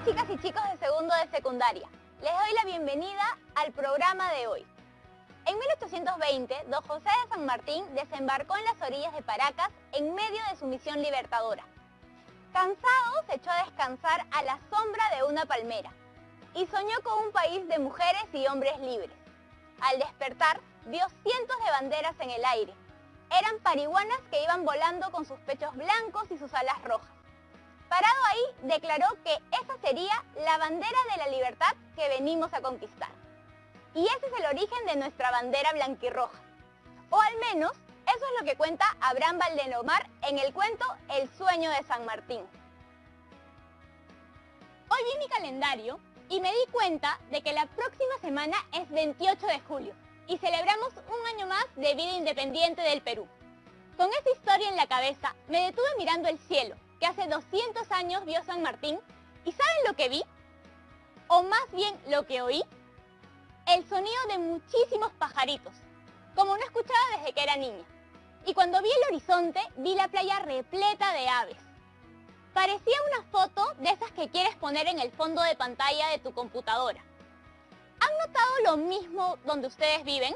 chicas y chicos de segundo de secundaria. Les doy la bienvenida al programa de hoy. En 1820, don José de San Martín desembarcó en las orillas de Paracas en medio de su misión libertadora. Cansado, se echó a descansar a la sombra de una palmera y soñó con un país de mujeres y hombres libres. Al despertar, vio cientos de banderas en el aire. Eran parihuanas que iban volando con sus pechos blancos y sus alas rojas. Parado ahí, declaró que esa sería la bandera de la libertad que venimos a conquistar. Y ese es el origen de nuestra bandera blanquirroja. O al menos, eso es lo que cuenta Abraham Valdelomar en el cuento El sueño de San Martín. Hoy vi mi calendario y me di cuenta de que la próxima semana es 28 de julio y celebramos un año más de vida independiente del Perú. Con esa historia en la cabeza, me detuve mirando el cielo, que hace 200 años vio San Martín, ¿y saben lo que vi? O más bien lo que oí, el sonido de muchísimos pajaritos, como no escuchaba desde que era niña. Y cuando vi el horizonte, vi la playa repleta de aves. Parecía una foto de esas que quieres poner en el fondo de pantalla de tu computadora. ¿Han notado lo mismo donde ustedes viven?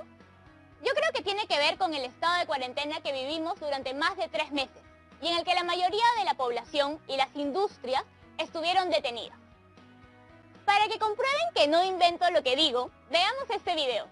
Yo creo que tiene que ver con el estado de cuarentena que vivimos durante más de 3 meses y en el que la mayoría de la población y las industrias estuvieron detenidas. Para que comprueben que no invento lo que digo, veamos este video.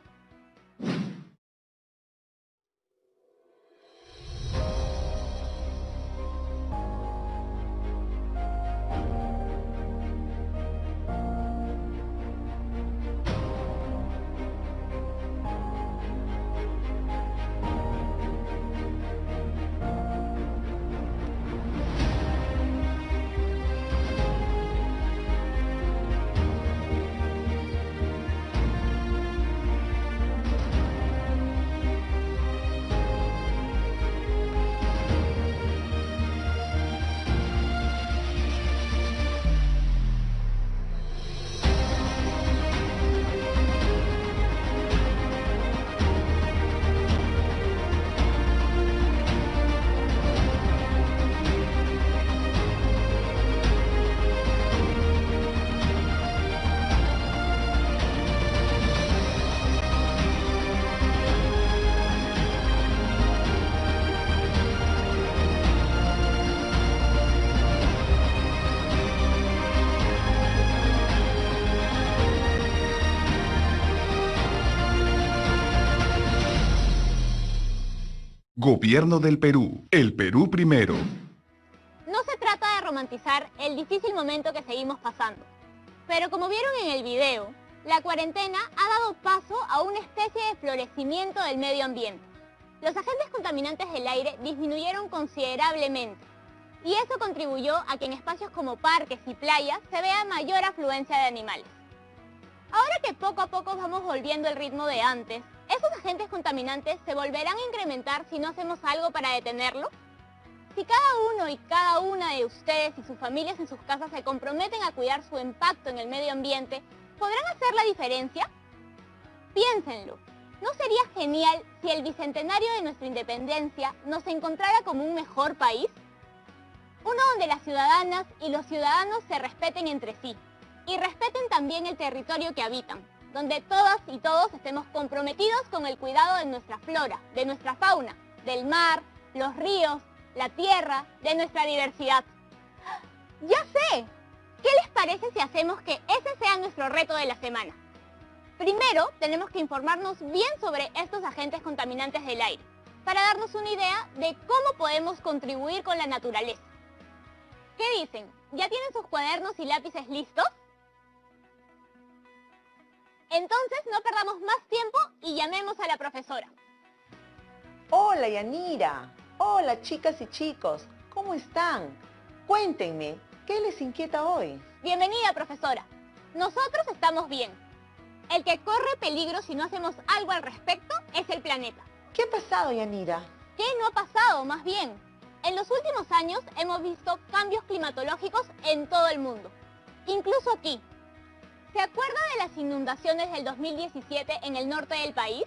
Gobierno del Perú. El Perú primero. No se trata de romantizar el difícil momento que seguimos pasando, pero como vieron en el video, la cuarentena ha dado paso a una especie de florecimiento del medio ambiente. Los agentes contaminantes del aire disminuyeron considerablemente, y eso contribuyó a que en espacios como parques y playas se vea mayor afluencia de animales. Ahora que poco a poco vamos volviendo al ritmo de antes, ¿esos agentes contaminantes se volverán a incrementar si no hacemos algo para detenerlo? Si cada uno y cada una de ustedes y sus familias en sus casas se comprometen a cuidar su impacto en el medio ambiente, ¿podrán hacer la diferencia? Piénsenlo. ¿No sería genial si el bicentenario de nuestra independencia nos encontrara como un mejor país? Uno donde las ciudadanas y los ciudadanos se respeten entre sí y respeten también el territorio que habitan, donde todas y todos estemos comprometidos con el cuidado de nuestra flora, de nuestra fauna, del mar, los ríos, la tierra, de nuestra diversidad. ¡Ya sé! ¿Qué les parece si hacemos que ese sea nuestro reto de la semana? Primero, tenemos que informarnos bien sobre estos agentes contaminantes del aire, para darnos una idea de cómo podemos contribuir con la naturaleza. ¿Qué dicen? ¿Ya tienen sus cuadernos y lápices listos? Entonces no perdamos más tiempo y llamemos a la profesora. Hola Yanira, hola chicas y chicos, ¿cómo están? Cuéntenme, ¿qué les inquieta hoy? Bienvenida, profesora. Nosotros estamos bien. El que corre peligro si no hacemos algo al respecto es el planeta. ¿Qué ha pasado, Yanira? ¿Qué no ha pasado, más bien? En los últimos años hemos visto cambios climatológicos en todo el mundo, incluso aquí. ¿Se acuerda de las inundaciones del 2017 en el norte del país?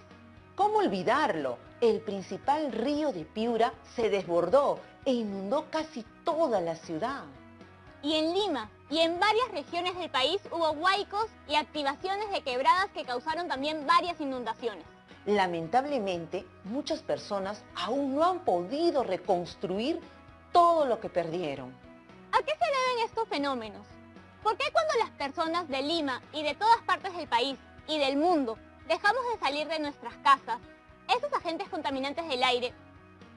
¿Cómo olvidarlo? El principal río de Piura se desbordó e inundó casi toda la ciudad. Y en Lima y en varias regiones del país hubo huaicos y activaciones de quebradas que causaron también varias inundaciones. Lamentablemente, muchas personas aún no han podido reconstruir todo lo que perdieron. ¿A qué se deben estos fenómenos? ¿Por qué cuando las personas de Lima y de todas partes del país y del mundo dejamos de salir de nuestras casas, esos agentes contaminantes del aire,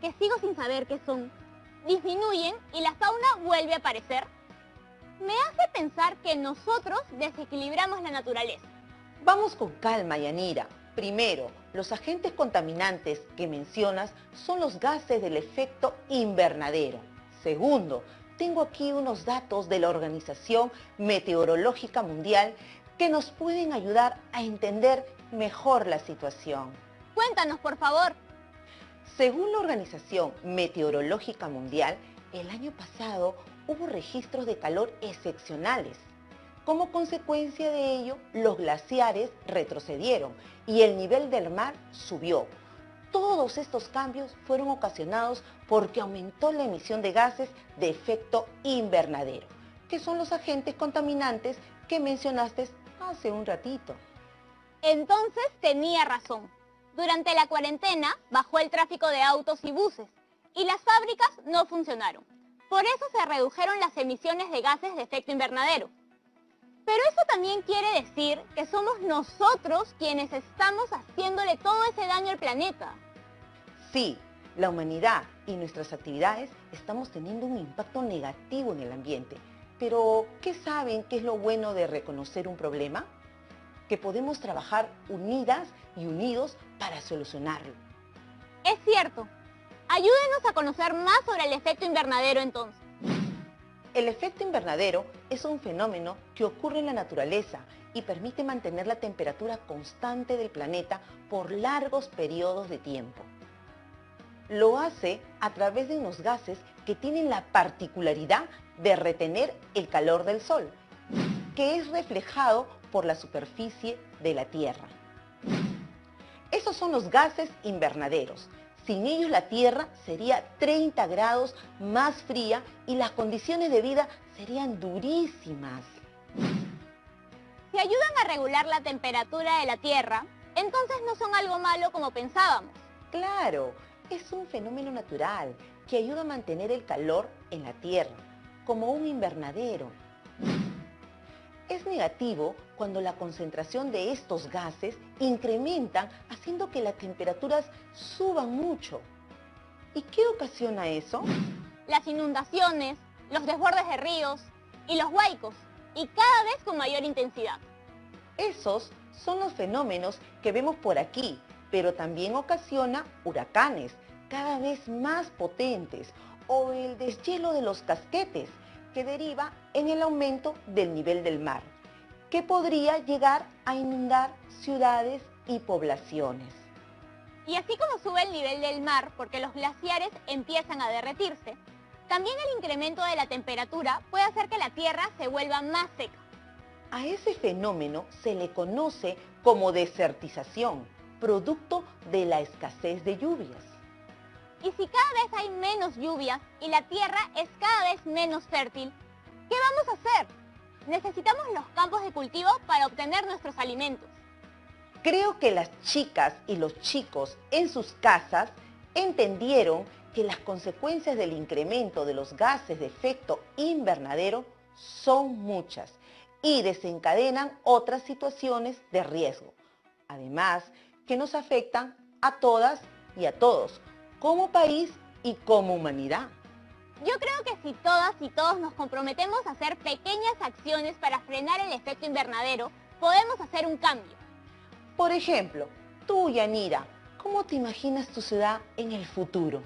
que sigo sin saber qué son, disminuyen y la fauna vuelve a aparecer? Me hace pensar que nosotros desequilibramos la naturaleza. Vamos con calma, Yanira. Primero, los agentes contaminantes que mencionas son los gases del efecto invernadero. Segundo, tengo aquí unos datos de la Organización Meteorológica Mundial que nos pueden ayudar a entender mejor la situación. Cuéntanos, por favor. Según la Organización Meteorológica Mundial, el año pasado hubo registros de calor excepcionales. Como consecuencia de ello, los glaciares retrocedieron y el nivel del mar subió. Todos estos cambios fueron ocasionados porque aumentó la emisión de gases de efecto invernadero, que son los agentes contaminantes que mencionaste hace un ratito. Entonces tenía razón. Durante la cuarentena bajó el tráfico de autos y buses y las fábricas no funcionaron. Por eso se redujeron las emisiones de gases de efecto invernadero. Pero eso también quiere decir que somos nosotros quienes estamos haciéndole todo ese daño al planeta. Sí, la humanidad y nuestras actividades estamos teniendo un impacto negativo en el ambiente. Pero, ¿qué saben qué es lo bueno de reconocer un problema? Que podemos trabajar unidas y unidos para solucionarlo. Es cierto. Ayúdenos a conocer más sobre el efecto invernadero entonces. El efecto invernadero es un fenómeno que ocurre en la naturaleza y permite mantener la temperatura constante del planeta por largos periodos de tiempo. Lo hace a través de unos gases que tienen la particularidad de retener el calor del Sol, que es reflejado por la superficie de la Tierra. Esos son los gases invernaderos. Sin ellos la Tierra sería 30 grados más fría y las condiciones de vida serían durísimas. Si ayudan a regular la temperatura de la Tierra, entonces no son algo malo como pensábamos. Claro, es un fenómeno natural que ayuda a mantener el calor en la Tierra, como un invernadero. Es negativo cuando la concentración de estos gases incrementan, haciendo que las temperaturas suban mucho. ¿Y qué ocasiona eso? Las inundaciones, los desbordes de ríos y los huaicos, y cada vez con mayor intensidad. Esos son los fenómenos que vemos por aquí, pero también ocasiona huracanes cada vez más potentes o el deshielo de los casquetes, que deriva en el aumento del nivel del mar, que podría llegar a inundar ciudades y poblaciones. Y así como sube el nivel del mar porque los glaciares empiezan a derretirse, también el incremento de la temperatura puede hacer que la Tierra se vuelva más seca. A ese fenómeno se le conoce como desertización, producto de la escasez de lluvias. Y si cada vez hay menos lluvias y la tierra es cada vez menos fértil, ¿qué vamos a hacer? Necesitamos los campos de cultivo para obtener nuestros alimentos. Creo que las chicas y los chicos en sus casas entendieron que las consecuencias del incremento de los gases de efecto invernadero son muchas y desencadenan otras situaciones de riesgo. Además, que nos afectan a todas y a todos, como país y como humanidad. Yo creo que si todas y todos nos comprometemos a hacer pequeñas acciones para frenar el efecto invernadero, podemos hacer un cambio. Por ejemplo, tú, Yanira, ¿cómo te imaginas tu ciudad en el futuro?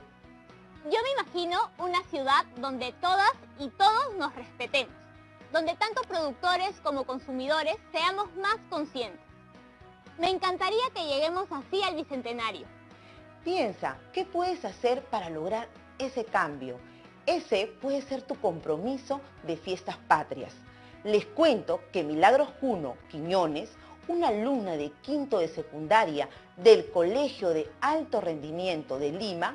Yo me imagino una ciudad donde todas y todos nos respetemos, donde tanto productores como consumidores seamos más conscientes. Me encantaría que lleguemos así al Bicentenario. Piensa, ¿qué puedes hacer para lograr ese cambio? Ese puede ser tu compromiso de fiestas patrias. Les cuento que Milagros Juno Quiñones, una alumna de quinto de secundaria del Colegio de Alto Rendimiento de Lima,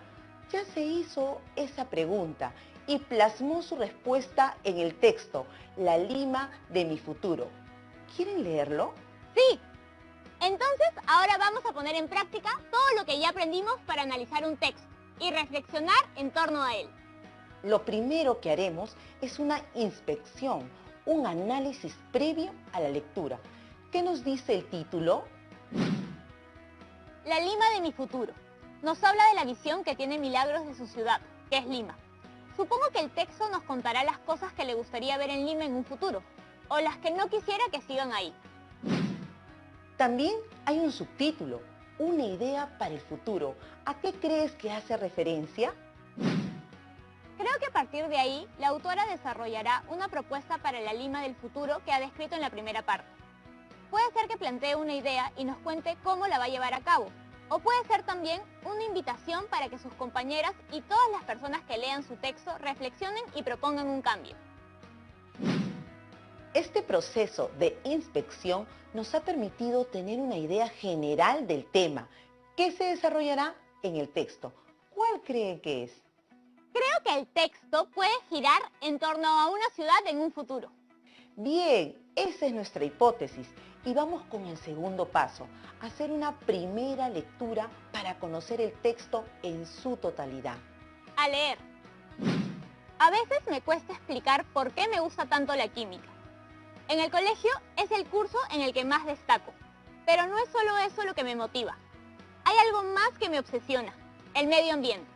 ya se hizo esa pregunta y plasmó su respuesta en el texto, La Lima de mi futuro. ¿Quieren leerlo? Sí. Entonces, ahora vamos a poner en práctica todo lo que ya aprendimos para analizar un texto y reflexionar en torno a él. Lo primero que haremos es una inspección, un análisis previo a la lectura. ¿Qué nos dice el título? La Lima de mi futuro. Nos habla de la visión que tiene Milagros de su ciudad, que es Lima. Supongo que el texto nos contará las cosas que le gustaría ver en Lima en un futuro, o las que no quisiera que sigan ahí. También hay un subtítulo, una idea para el futuro. ¿A qué crees que hace referencia? Creo que a partir de ahí, la autora desarrollará una propuesta para la Lima del futuro que ha descrito en la primera parte. Puede ser que plantee una idea y nos cuente cómo la va a llevar a cabo, o puede ser también una invitación para que sus compañeras y todas las personas que lean su texto reflexionen y propongan un cambio. Este proceso de inspección nos ha permitido tener una idea general del tema que se desarrollará en el texto. ¿Cuál creen que es? Creo que el texto puede girar en torno a una ciudad en un futuro. Bien, esa es nuestra hipótesis y vamos con el segundo paso, hacer una primera lectura para conocer el texto en su totalidad. A leer. A veces me cuesta explicar por qué me gusta tanto la química. En el colegio es el curso en el que más destaco, pero no es solo eso lo que me motiva. Hay algo más que me obsesiona, el medio ambiente.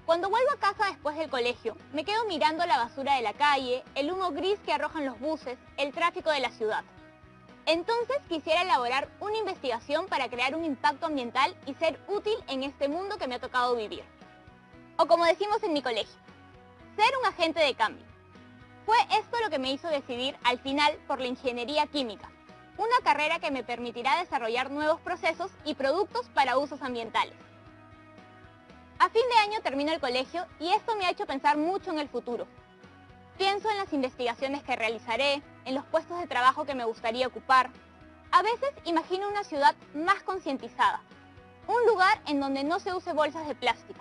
Cuando vuelvo a casa después del colegio, me quedo mirando la basura de la calle, el humo gris que arrojan los buses, el tráfico de la ciudad. Entonces quisiera elaborar una investigación para crear un impacto ambiental y ser útil en este mundo que me ha tocado vivir. O como decimos en mi colegio, ser un agente de cambio. Fue esto lo que me hizo decidir al final por la ingeniería química, una carrera que me permitirá desarrollar nuevos procesos y productos para usos ambientales. A fin de año termino el colegio y esto me ha hecho pensar mucho en el futuro. Pienso en las investigaciones que realizaré, en los puestos de trabajo que me gustaría ocupar. A veces imagino una ciudad más concientizada, un lugar en donde no se use bolsas de plástico,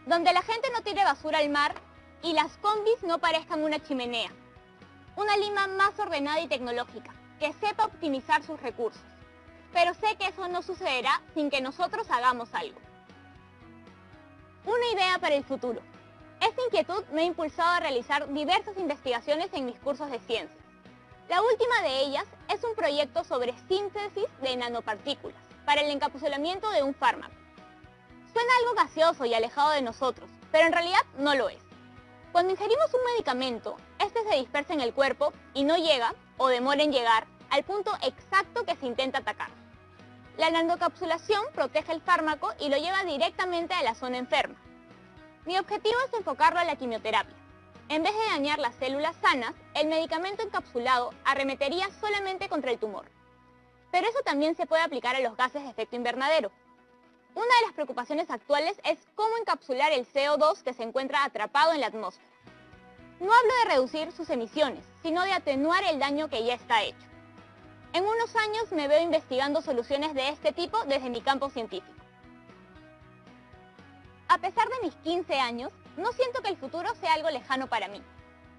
donde la gente no tire basura al mar y las combis no parezcan una chimenea. Una Lima más ordenada y tecnológica, que sepa optimizar sus recursos. Pero sé que eso no sucederá sin que nosotros hagamos algo. Una idea para el futuro. Esta inquietud me ha impulsado a realizar diversas investigaciones en mis cursos de ciencias. La última de ellas es un proyecto sobre síntesis de nanopartículas para el encapsulamiento de un fármaco. Suena algo gaseoso y alejado de nosotros, pero en realidad no lo es. Cuando ingerimos un medicamento, este se dispersa en el cuerpo y no llega, o demora en llegar, al punto exacto que se intenta atacar. La nanocapsulación protege el fármaco y lo lleva directamente a la zona enferma. Mi objetivo es enfocarlo a la quimioterapia. En vez de dañar las células sanas, el medicamento encapsulado arremetería solamente contra el tumor. Pero eso también se puede aplicar a los gases de efecto invernadero. Una de las preocupaciones actuales es cómo encapsular el CO2 que se encuentra atrapado en la atmósfera. No hablo de reducir sus emisiones, sino de atenuar el daño que ya está hecho. En unos años me veo investigando soluciones de este tipo desde mi campo científico. A pesar de mis 15 años, no siento que el futuro sea algo lejano para mí.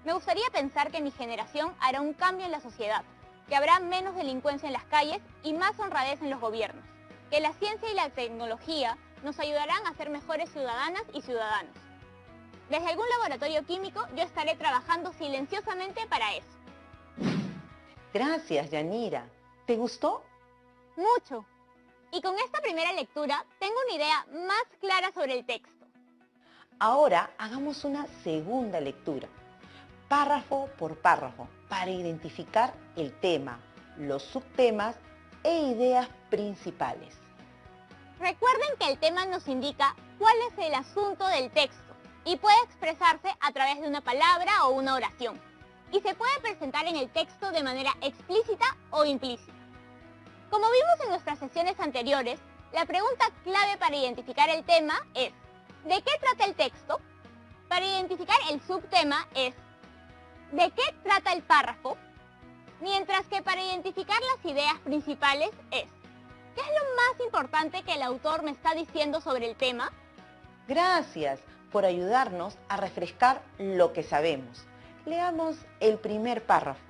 Me gustaría pensar que mi generación hará un cambio en la sociedad, que habrá menos delincuencia en las calles y más honradez en los gobiernos, que la ciencia y la tecnología nos ayudarán a ser mejores ciudadanas y ciudadanos. Desde algún laboratorio químico yo estaré trabajando silenciosamente para eso. Gracias, Yanira. ¿Te gustó? Mucho. Y con esta primera lectura tengo una idea más clara sobre el texto. Ahora hagamos una segunda lectura, párrafo por párrafo, para identificar el tema, los subtemas e ideas principales. Recuerden que el tema nos indica cuál es el asunto del texto y puede expresarse a través de una palabra o una oración. Y se puede presentar en el texto de manera explícita o implícita. Como vimos en nuestras sesiones anteriores, la pregunta clave para identificar el tema es ¿de qué trata el texto? Para identificar el subtema es ¿de qué trata el párrafo? Mientras que para identificar las ideas principales es ¿qué es lo más importante que el autor me está diciendo sobre el tema? Gracias. por ayudarnos a refrescar lo que sabemos. Leamos el primer párrafo.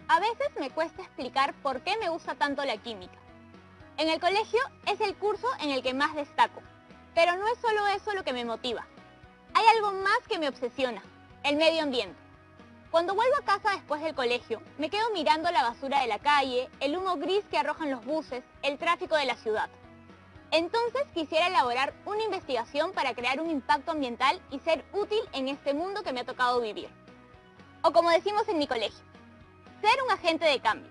A veces me cuesta explicar por qué me gusta tanto la química. En el colegio es el curso en el que más destaco, pero no es solo eso lo que me motiva. Hay algo más que me obsesiona, el medio ambiente. Cuando vuelvo a casa después del colegio, me quedo mirando la basura de la calle, el humo gris que arrojan los buses, el tráfico de la ciudad. Entonces quisiera elaborar una investigación para crear un impacto ambiental y ser útil en este mundo que me ha tocado vivir. O como decimos en mi colegio, ser un agente de cambio.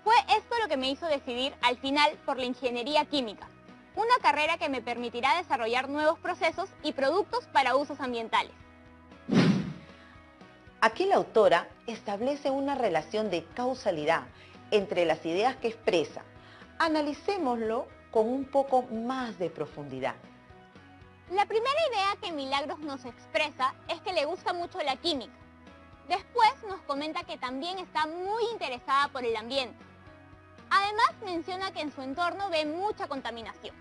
Fue esto lo que me hizo decidir al final por la ingeniería química, una carrera que me permitirá desarrollar nuevos procesos y productos para usos ambientales. Aquí la autora establece una relación de causalidad entre las ideas que expresa. Analicémoslo con un poco más de profundidad. La primera idea que Milagros nos expresa es que le gusta mucho la química. Después nos comenta que también está muy interesada por el ambiente. Además menciona que en su entorno ve mucha contaminación.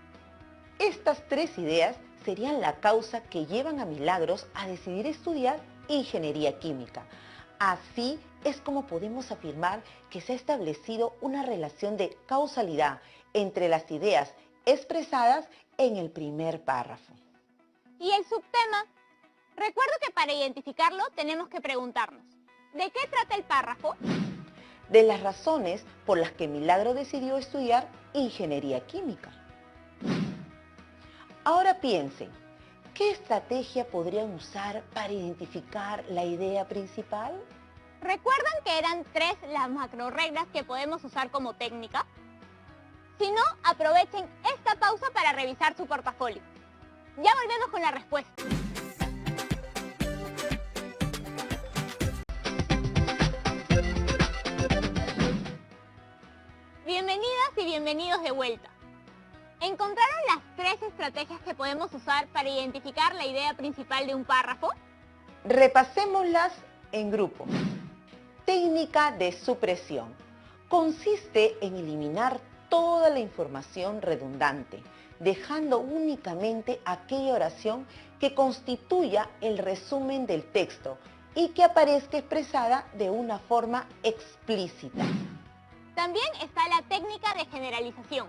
Estas tres ideas serían la causa que llevan a Milagros a decidir estudiar ingeniería química. Así es como podemos afirmar que se ha establecido una relación de causalidad entre las ideas expresadas en el primer párrafo. ¿Y el subtema? Recuerdo que para identificarlo tenemos que preguntarnos, ¿de qué trata el párrafo? De las razones por las que Milagro decidió estudiar ingeniería química. Ahora piensen, ¿qué estrategia podrían usar para identificar la idea principal? ¿Recuerdan que eran 3 las macroreglas que podemos usar como técnica? Si no, aprovechen esta pausa para revisar su portafolio. Ya volvemos con la respuesta. Bienvenidas y bienvenidos de vuelta. ¿Encontraron las 3 estrategias que podemos usar para identificar la idea principal de un párrafo? Repasémoslas en grupo. Técnica de supresión. Consiste en eliminar toda la información redundante, dejando únicamente aquella oración que constituya el resumen del texto y que aparezca expresada de una forma explícita. También está la técnica de generalización,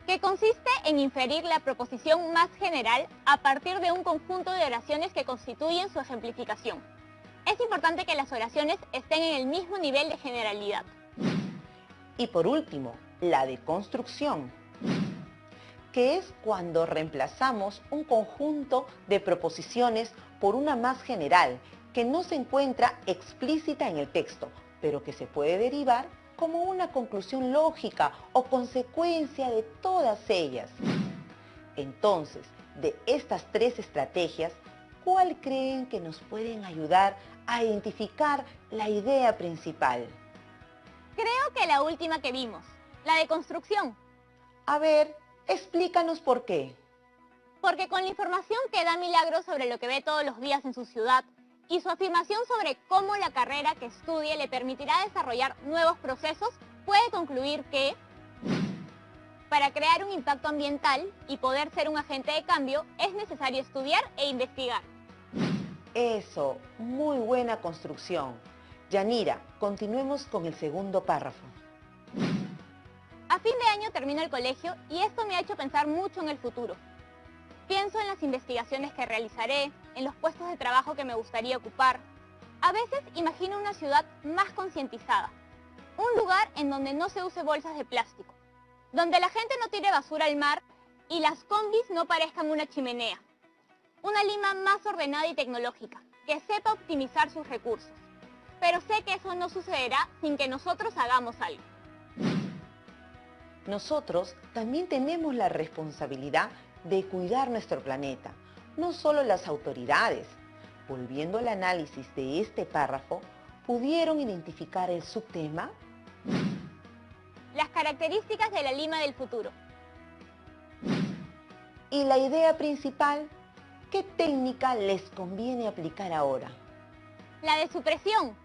que consiste en inferir la proposición más general a partir de un conjunto de oraciones que constituyen su ejemplificación. Es importante que las oraciones estén en el mismo nivel de generalidad. Y por último, la deconstrucción, que es cuando reemplazamos un conjunto de proposiciones por una más general, que no se encuentra explícita en el texto, pero que se puede derivar como una conclusión lógica o consecuencia de todas ellas. Entonces, de estas 3 estrategias, ¿cuál creen que nos pueden ayudar a identificar la idea principal? Creo que la última que vimos, la de construcción. A ver, explícanos por qué. Porque con la información que da Milagros sobre lo que ve todos los días en su ciudad y su afirmación sobre cómo la carrera que estudie le permitirá desarrollar nuevos procesos, puede concluir que para crear un impacto ambiental y poder ser un agente de cambio es necesario estudiar e investigar. Eso, muy buena construcción. Yanira, continuemos con el segundo párrafo. A fin de año termino el colegio y esto me ha hecho pensar mucho en el futuro. Pienso en las investigaciones que realizaré, en los puestos de trabajo que me gustaría ocupar. A veces imagino una ciudad más concientizada, un lugar en donde no se use bolsas de plástico, donde la gente no tire basura al mar y las combis no parezcan una chimenea. Una Lima más ordenada y tecnológica, que sepa optimizar sus recursos. Pero sé que eso no sucederá sin que nosotros hagamos algo. Nosotros también tenemos la responsabilidad de cuidar nuestro planeta, no solo las autoridades. Volviendo al análisis de este párrafo, ¿pudieron identificar el subtema? Las características de la Lima del futuro. ¿Y la idea principal? ¿Qué técnica les conviene aplicar ahora? La de supresión.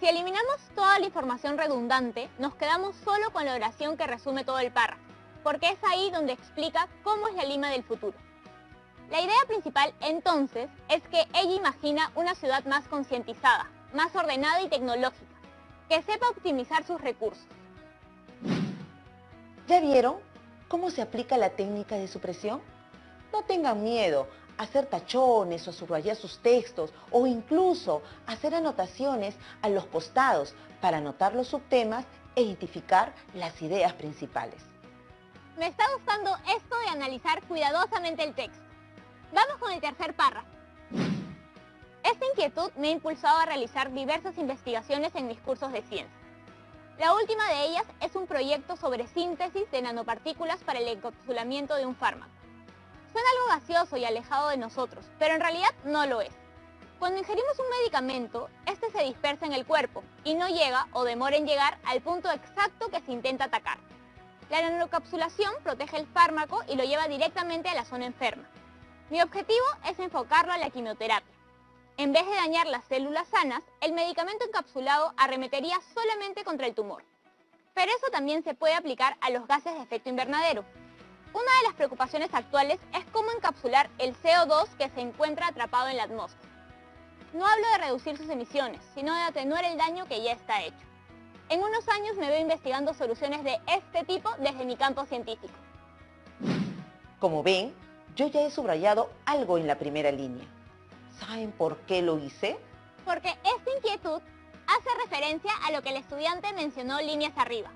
Si eliminamos toda la información redundante, nos quedamos solo con la oración que resume todo el párrafo, porque es ahí donde explica cómo es la Lima del futuro. La idea principal, entonces, es que ella imagina una ciudad más concientizada, más ordenada y tecnológica, que sepa optimizar sus recursos. ¿Ya vieron cómo se aplica la técnica de supresión? No tengan miedo a hacer tachones o subrayar sus textos o incluso hacer anotaciones a los costados para anotar los subtemas e identificar las ideas principales. Me está gustando esto de analizar cuidadosamente el texto. Vamos con el tercer párrafo. Esta inquietud me ha impulsado a realizar diversas investigaciones en mis cursos de ciencia. La última de ellas es un proyecto sobre síntesis de nanopartículas para el encapsulamiento de un fármaco. Suena algo gaseoso y alejado de nosotros, pero en realidad no lo es. Cuando ingerimos un medicamento, este se dispersa en el cuerpo y no llega o demora en llegar al punto exacto que se intenta atacar. La nanocapsulación protege el fármaco y lo lleva directamente a la zona enferma. Mi objetivo es enfocarlo a la quimioterapia. En vez de dañar las células sanas, el medicamento encapsulado arremetería solamente contra el tumor. Pero eso también se puede aplicar a los gases de efecto invernadero. Una de las preocupaciones actuales es cómo encapsular el CO2 que se encuentra atrapado en la atmósfera. No hablo de reducir sus emisiones, sino de atenuar el daño que ya está hecho. En unos años me veo investigando soluciones de este tipo desde mi campo científico. Como ven, yo ya he subrayado algo en la primera línea. ¿Saben por qué lo hice? Porque esta inquietud hace referencia a lo que el estudiante mencionó líneas arriba.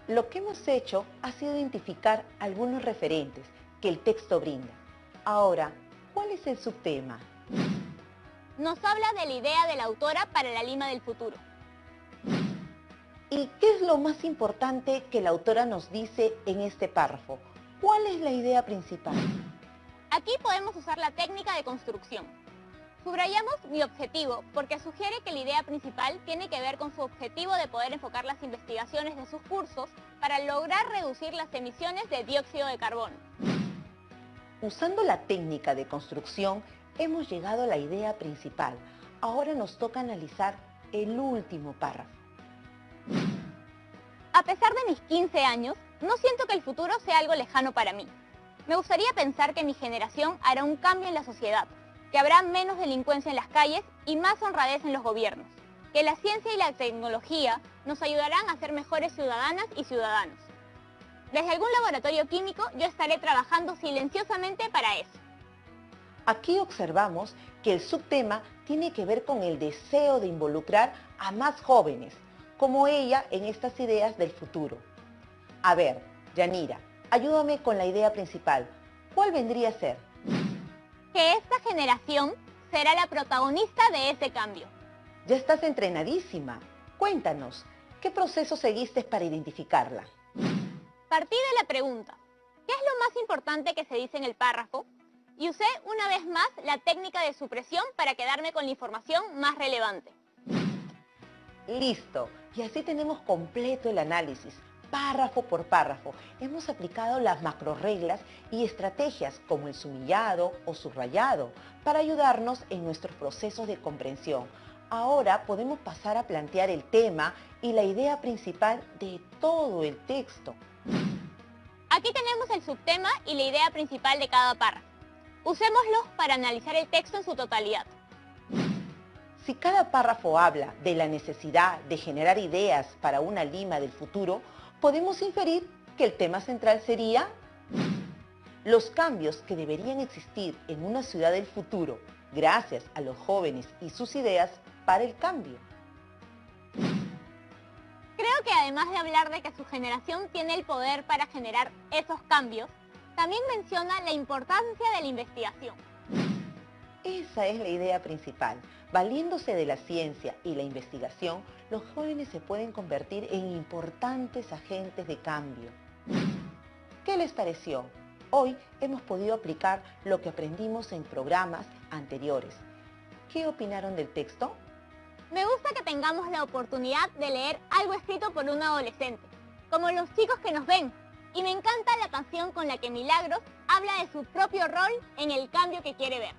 Lo que hemos hecho ha sido identificar algunos referentes que el texto brinda. Ahora, ¿cuál es el subtema? Nos habla de la idea de la autora para la Lima del futuro. ¿Y qué es lo más importante que la autora nos dice en este párrafo? ¿Cuál es la idea principal? Aquí podemos usar la técnica de construcción. Subrayamos mi objetivo porque sugiere que la idea principal tiene que ver con su objetivo de poder enfocar las investigaciones de sus cursos para lograr reducir las emisiones de dióxido de carbono. Usando la técnica de construcción, hemos llegado a la idea principal. Ahora nos toca analizar el último párrafo. A pesar de mis 15 años, no siento que el futuro sea algo lejano para mí. Me gustaría pensar que mi generación hará un cambio en la sociedad, que habrá menos delincuencia en las calles y más honradez en los gobiernos, que la ciencia y la tecnología nos ayudarán a ser mejores ciudadanas y ciudadanos. Desde algún laboratorio químico yo estaré trabajando silenciosamente para eso. Aquí observamos que el subtema tiene que ver con el deseo de involucrar a más jóvenes, como ella en estas ideas del futuro. A ver, Yanira, ayúdame con la idea principal. ¿Cuál vendría a ser? Que esta generación será la protagonista de ese cambio. Ya estás entrenadísima. Cuéntanos, ¿qué proceso seguiste para identificarla? Partí de la pregunta, ¿qué es lo más importante que se dice en el párrafo? Y usé una vez más la técnica de supresión para quedarme con la información más relevante. Listo, y así tenemos completo el análisis, párrafo por párrafo. Hemos aplicado las macrorreglas y estrategias como el sumillado o subrayado para ayudarnos en nuestros procesos de comprensión. Ahora podemos pasar a plantear el tema y la idea principal de todo el texto. Aquí tenemos el subtema y la idea principal de cada párrafo. Usémoslos para analizar el texto en su totalidad. Si cada párrafo habla de la necesidad de generar ideas para una Lima del futuro, podemos inferir que el tema central sería los cambios que deberían existir en una ciudad del futuro gracias a los jóvenes y sus ideas para el cambio. Creo que además de hablar de que su generación tiene el poder para generar esos cambios, también menciona la importancia de la investigación. Esa es la idea principal. Valiéndose de la ciencia y la investigación, los jóvenes se pueden convertir en importantes agentes de cambio. ¿Qué les pareció? Hoy hemos podido aplicar lo que aprendimos en programas anteriores. ¿Qué opinaron del texto? Me gusta que tengamos la oportunidad de leer algo escrito por un adolescente, como los chicos que nos ven. Y me encanta la pasión con la que Milagros habla de su propio rol en el cambio que quiere ver.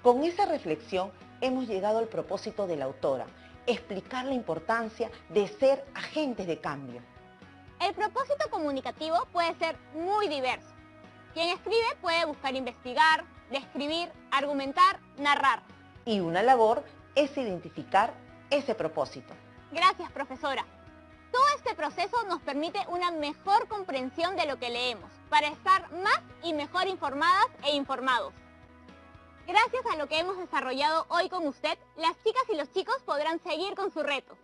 Con esa reflexión hemos llegado al propósito de la autora, explicar la importancia de ser agentes de cambio. El propósito comunicativo puede ser muy diverso. Quien escribe puede buscar investigar, describir, argumentar, narrar. Y una labor es identificar ese propósito. Gracias, profesora. Todo este proceso nos permite una mejor comprensión de lo que leemos, para estar más y mejor informadas e informados. Gracias a lo que hemos desarrollado hoy con usted, las chicas y los chicos podrán seguir con su reto.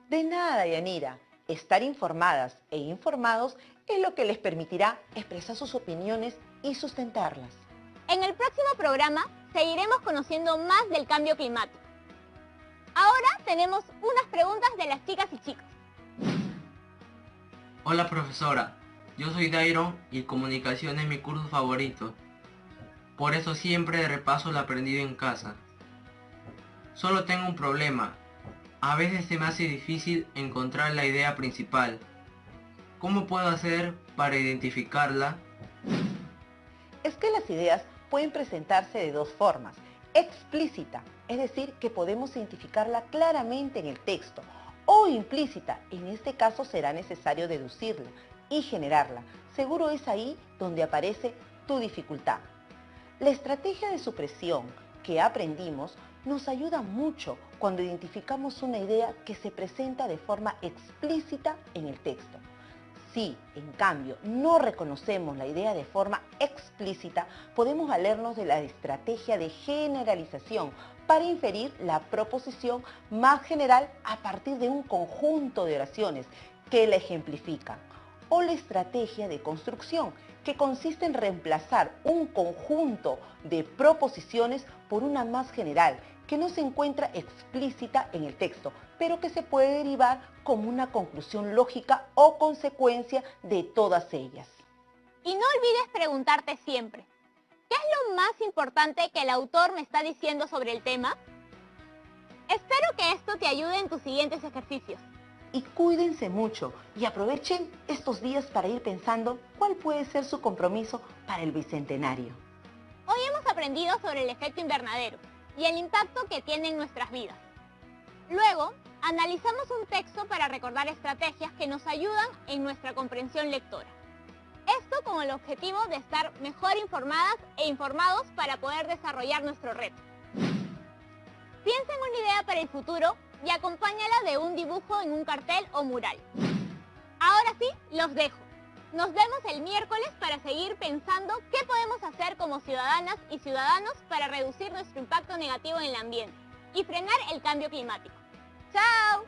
De nada, Yanira. Estar informadas e informados es lo que les permitirá expresar sus opiniones y sustentarlas. En el próximo programa seguiremos conociendo más del cambio climático. Ahora tenemos unas preguntas de las chicas y chicos. Hola profesora, yo soy Dairon y comunicación es mi curso favorito. Por eso siempre repaso lo aprendido en casa. Solo tengo un problema. A veces se me hace difícil encontrar la idea principal. ¿Cómo puedo hacer para identificarla? Es que las ideas pueden presentarse de dos formas. Explícita, es decir, que podemos identificarla claramente en el texto, o implícita, en este caso será necesario deducirla y generarla. Seguro es ahí donde aparece tu dificultad. La estrategia de supresión que aprendimos nos ayuda mucho cuando identificamos una idea que se presenta de forma explícita en el texto. Si, en cambio, no reconocemos la idea de forma explícita, podemos valernos de la estrategia de generalización para inferir la proposición más general a partir de un conjunto de oraciones que la ejemplifican. O la estrategia de construcción, que consiste en reemplazar un conjunto de proposiciones por una más general, que no se encuentra explícita en el texto, pero que se puede derivar como una conclusión lógica o consecuencia de todas ellas. Y no olvides preguntarte siempre, ¿qué es lo más importante que el autor me está diciendo sobre el tema? Espero que esto te ayude en tus siguientes ejercicios. Y cuídense mucho y aprovechen estos días para ir pensando cuál puede ser su compromiso para el Bicentenario. Hoy hemos aprendido sobre el efecto invernadero y el impacto que tiene en nuestras vidas. Luego, analizamos un texto para recordar estrategias que nos ayudan en nuestra comprensión lectora. Esto con el objetivo de estar mejor informadas e informados para poder desarrollar nuestro reto. Piensa en una idea para el futuro y acompáñala de un dibujo en un cartel o mural. Ahora sí, los dejo. Nos vemos el miércoles para seguir pensando qué podemos hacer como ciudadanas y ciudadanos para reducir nuestro impacto negativo en el ambiente y frenar el cambio climático. ¡Chao!